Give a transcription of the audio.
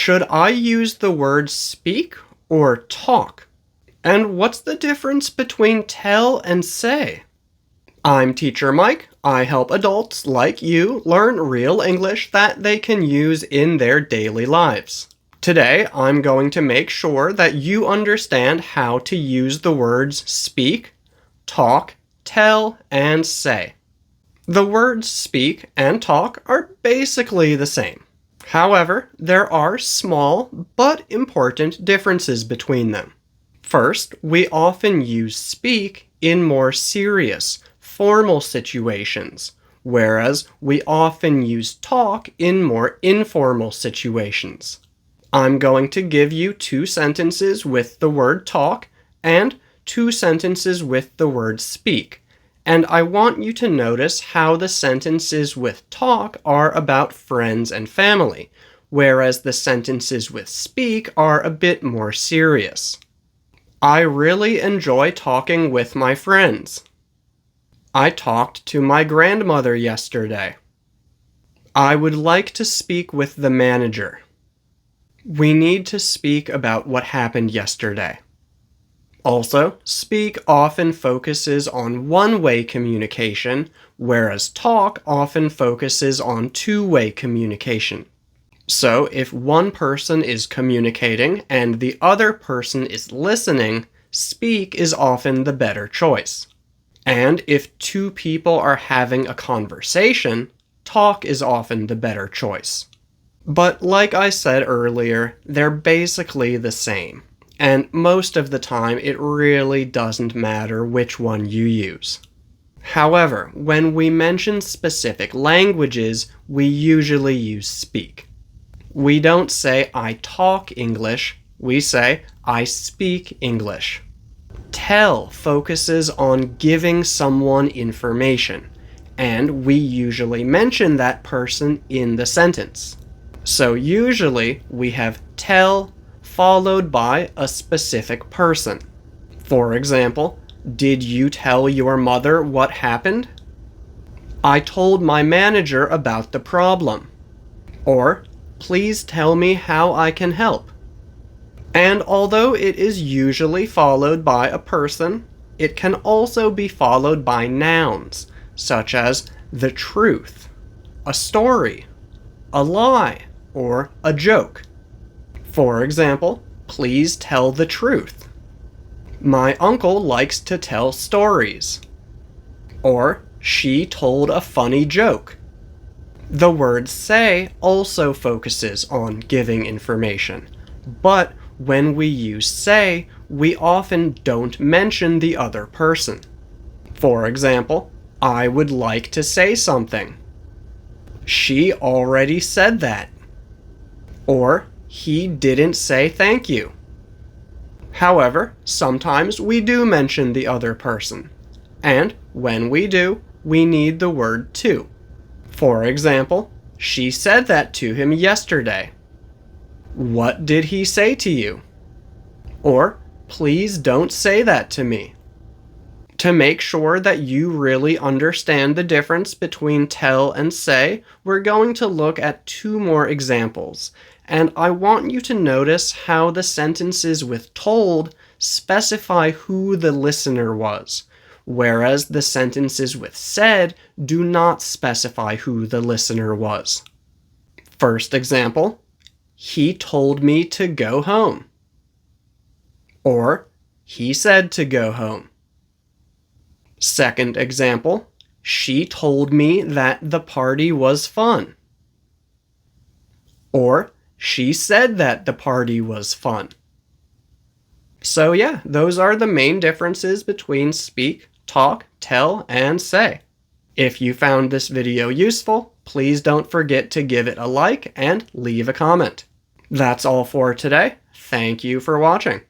Should I use the word speak or talk? And what's the difference between tell and say? I'm Teacher Mike. I help adults like you learn real English that they can use in their daily lives. Today, I'm going to make sure that you understand how to use the words speak, talk, tell, and say. The words speak and talk are basically the same. However, there are small but important differences between them. First, we often use speak in more serious, formal situations, whereas we often use talk in more informal situations. I'm going to give you 2 sentences with the word talk and 2 sentences with the word speak, and I want you to notice how the sentences with talk are about friends and family, whereas the sentences with speak are a bit more serious. I really enjoy talking with my friends. I talked to my grandmother yesterday. I would like to speak with the manager. We need to speak about what happened yesterday. Also, speak often focuses on one-way communication, whereas talk often focuses on two-way communication. So, if one person is communicating and the other person is listening, speak is often the better choice. And if 2 people are having a conversation, talk is often the better choice. But like I said earlier, they're basically the same. And most of the time, it really doesn't matter which one you use. However, when we mention specific languages, we usually use speak. We don't say, I talk English, we say, I speak English. Tell focuses on giving someone information, and we usually mention that person in the sentence. So usually, we have tell followed by a specific person. For example, did you tell your mother what happened? I told my manager about the problem. Or, please tell me how I can help. And although it is usually followed by a person, it can also be followed by nouns, such as the truth, a story, a lie, or a joke. For example, please tell the truth. My uncle likes to tell stories. Or, she told a funny joke. The word say also focuses on giving information, but when we use say, we often don't mention the other person. For example, I would like to say something. She already said that. Or, he didn't say thank you. However, sometimes we do mention the other person, and when we do, we need the word to. For example, she said that to him yesterday. What did he say to you? Or, please don't say that to me. To make sure that you really understand the difference between tell and say, we're going to look at 2 more examples, and I want you to notice how the sentences with told specify who the listener was, whereas the sentences with said do not specify who the listener was. First example, he told me to go home. Or, he said to go home. Second example, she told me that the party was fun. Or, she said that the party was fun. So yeah, those are the main differences between speak, talk, tell, and say. If you found this video useful, please don't forget to give it a like and leave a comment. That's all for today. Thank you for watching.